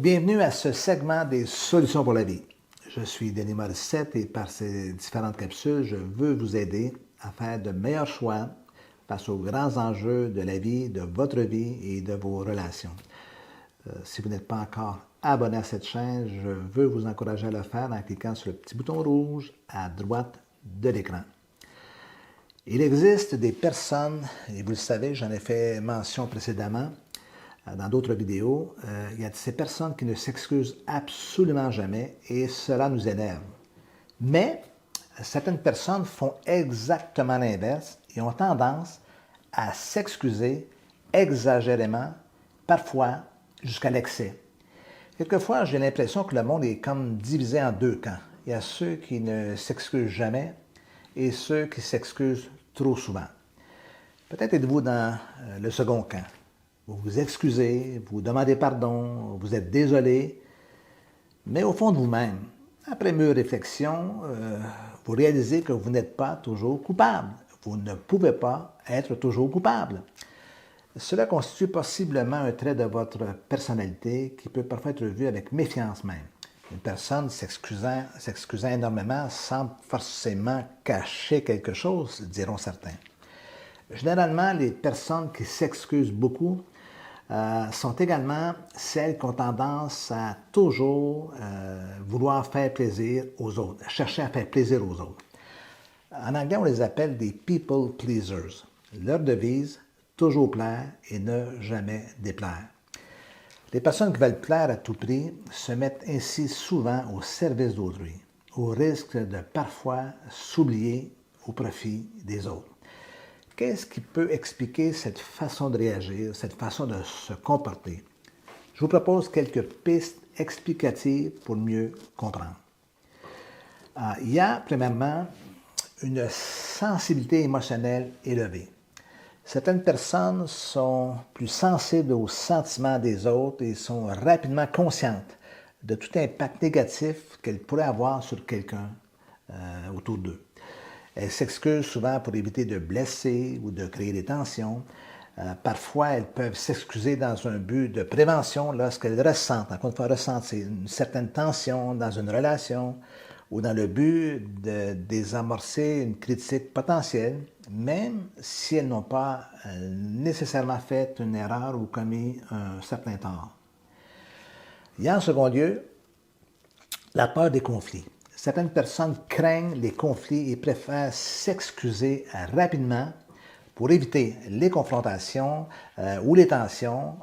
Bienvenue à ce segment des solutions pour la vie. Je suis Denis Morissette et par ces différentes capsules, je veux vous aider à faire de meilleurs choix face aux grands enjeux de la vie, de votre vie et de vos relations. Si vous n'êtes pas encore abonné à cette chaîne, je veux vous encourager à le faire en cliquant sur le petit bouton rouge à droite de l'écran. Il existe des personnes, et vous le savez, j'en ai fait mention précédemment, dans d'autres vidéos, il y a ces personnes qui ne s'excusent absolument jamais et cela nous énerve. Mais certaines personnes font exactement l'inverse et ont tendance à s'excuser exagérément, parfois jusqu'à l'excès. Quelquefois, j'ai l'impression que le monde est comme divisé en deux camps. Il y a ceux qui ne s'excusent jamais et ceux qui s'excusent trop souvent. Peut-être êtes-vous dans le second camp. Vous vous excusez, vous demandez pardon, vous êtes désolé, mais au fond de vous-même, après mûre réflexion, vous réalisez que vous n'êtes pas toujours coupable. Vous ne pouvez pas être toujours coupable. Cela constitue possiblement un trait de votre personnalité qui peut parfois être vu avec méfiance même. Une personne s'excusant énormément semble forcément cacher quelque chose, diront certains. Généralement, les personnes qui s'excusent beaucoup sont également celles qui ont tendance à toujours vouloir faire plaisir aux autres, chercher à faire plaisir aux autres. En anglais, on les appelle des people pleasers. Leur devise, toujours plaire et ne jamais déplaire. Les personnes qui veulent plaire à tout prix se mettent ainsi souvent au service d'autrui, au risque de parfois s'oublier au profit des autres. Qu'est-ce qui peut expliquer cette façon de réagir, cette façon de se comporter? Je vous propose quelques pistes explicatives pour mieux comprendre. Il y a, premièrement, une sensibilité émotionnelle élevée. Certaines personnes sont plus sensibles aux sentiments des autres et sont rapidement conscientes de tout impact négatif qu'elles pourraient avoir sur quelqu'un autour d'eux. Elles s'excusent souvent pour éviter de blesser ou de créer des tensions. Parfois, elles peuvent s'excuser dans un but de prévention lorsqu'elles ressentent, encore une fois, ressentir une certaine tension dans une relation ou dans le but de désamorcer une critique potentielle, même si elles n'ont pas nécessairement fait une erreur ou commis un certain tort. Il y a en second lieu la peur des conflits. Certaines personnes craignent les conflits et préfèrent s'excuser rapidement pour éviter les confrontations ou les tensions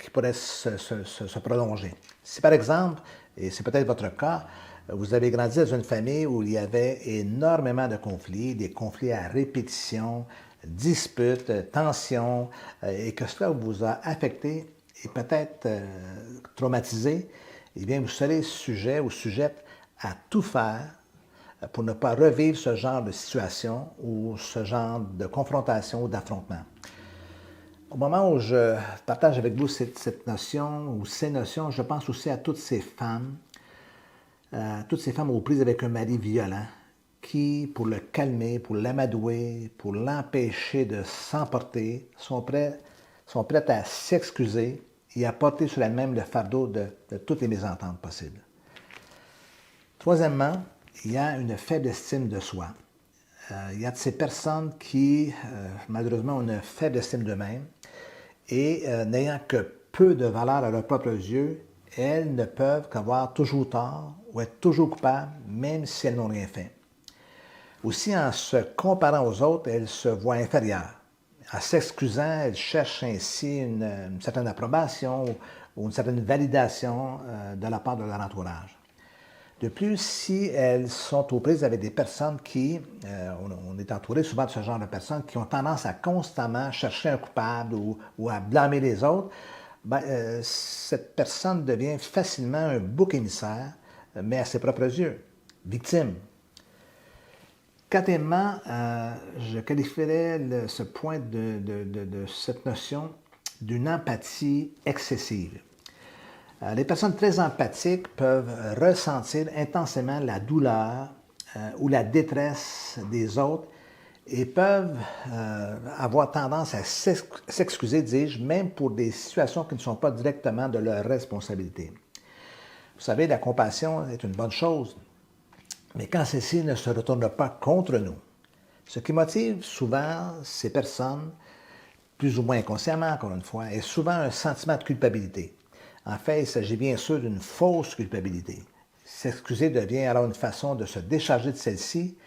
qui pourraient se prolonger. Si par exemple, et c'est peut-être votre cas, vous avez grandi dans une famille où il y avait énormément de conflits, des conflits à répétition, disputes, tensions, et que cela vous a affecté et peut-être traumatisé, eh bien vous serez sujet ou sujette à tout faire pour ne pas revivre ce genre de situation ou ce genre de confrontation ou d'affrontement. Au moment où je partage avec vous cette notion ou ces notions, je pense aussi à toutes ces femmes aux prises avec un mari violent qui, pour le calmer, pour l'amadouer, pour l'empêcher de s'emporter, sont prêtes à s'excuser et à porter sur elles-mêmes le fardeau de toutes les mésententes possibles. Troisièmement, il y a une faible estime de soi. Il y a de ces personnes qui, malheureusement, ont une faible estime d'eux-mêmes et n'ayant que peu de valeur à leurs propres yeux, elles ne peuvent qu'avoir toujours tort ou être toujours coupables, même si elles n'ont rien fait. Aussi, en se comparant aux autres, elles se voient inférieures. En s'excusant, elles cherchent ainsi une certaine approbation ou une certaine validation de la part de leur entourage. De plus, si elles sont aux prises avec des personnes qui, on est entouré souvent de ce genre de personnes qui ont tendance à constamment chercher un coupable ou à blâmer les autres, cette personne devient facilement un bouc émissaire, mais à ses propres yeux, victime. Quatrièmement, je qualifierais ce point de cette notion d'une empathie excessive. Les personnes très empathiques peuvent ressentir intensément la douleur ou la détresse des autres et peuvent avoir tendance à s'excuser, dis-je, même pour des situations qui ne sont pas directement de leur responsabilité. Vous savez, la compassion est une bonne chose, mais quand celle-ci ne se retourne pas contre nous, ce qui motive souvent ces personnes, plus ou moins inconsciemment, encore une fois, est souvent un sentiment de culpabilité. En fait, il s'agit bien sûr d'une fausse culpabilité. S'excuser devient alors une façon de se décharger de celle-ci,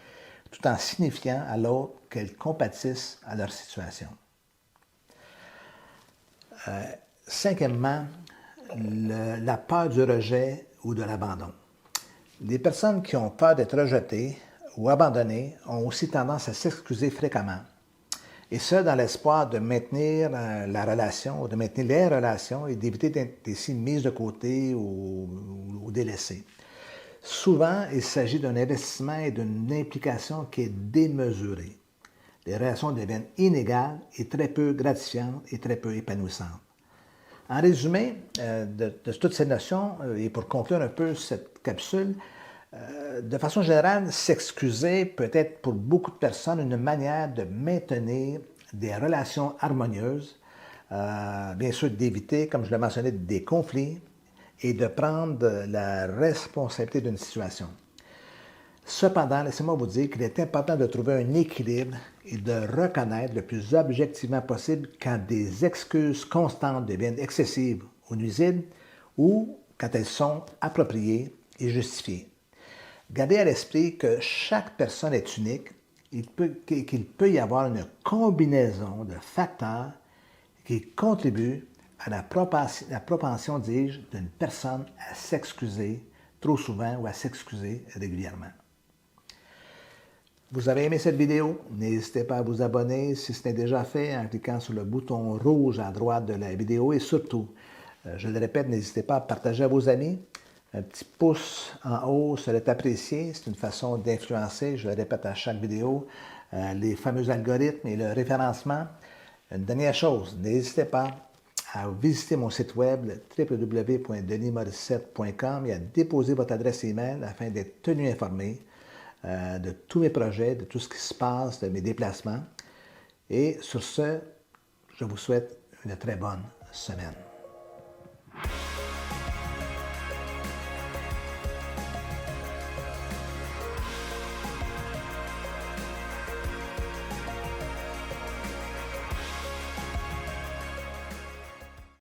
tout en signifiant à l'autre qu'elles compatissent à leur situation. Cinquièmement, la peur du rejet ou de l'abandon. Les personnes qui ont peur d'être rejetées ou abandonnées ont aussi tendance à s'excuser fréquemment, et ce, dans l'espoir de maintenir la relation, ou de maintenir les relations et d'éviter d'être ici mises de côté ou délaissées. Souvent, il s'agit d'un investissement et d'une implication qui est démesurée. Les relations deviennent inégales et très peu gratifiantes et très peu épanouissantes. En résumé de toutes ces notions, et pour conclure un peu cette capsule, de façon générale, s'excuser peut être pour beaucoup de personnes une manière de maintenir des relations harmonieuses, bien sûr d'éviter, comme je l'ai mentionné, des conflits et de prendre la responsabilité d'une situation. Cependant, laissez-moi vous dire qu'il est important de trouver un équilibre et de reconnaître le plus objectivement possible quand des excuses constantes deviennent excessives ou nuisibles ou quand elles sont appropriées et justifiées. Gardez à l'esprit que chaque personne est unique et qu'il peut y avoir une combinaison de facteurs qui contribuent à la propension, dis-je, d'une personne à s'excuser trop souvent ou à s'excuser régulièrement. Vous avez aimé cette vidéo? N'hésitez pas à vous abonner si ce n'est déjà fait en cliquant sur le bouton rouge à droite de la vidéo et surtout, je le répète, n'hésitez pas à partager à vos amis. Un petit pouce en haut serait apprécié. C'est une façon d'influencer, je le répète à chaque vidéo, les fameux algorithmes et le référencement. Une dernière chose, n'hésitez pas à visiter mon site web www.denismorissette.com et à déposer votre adresse email afin d'être tenu informé de tous mes projets, de tout ce qui se passe, de mes déplacements. Et sur ce, je vous souhaite une très bonne semaine.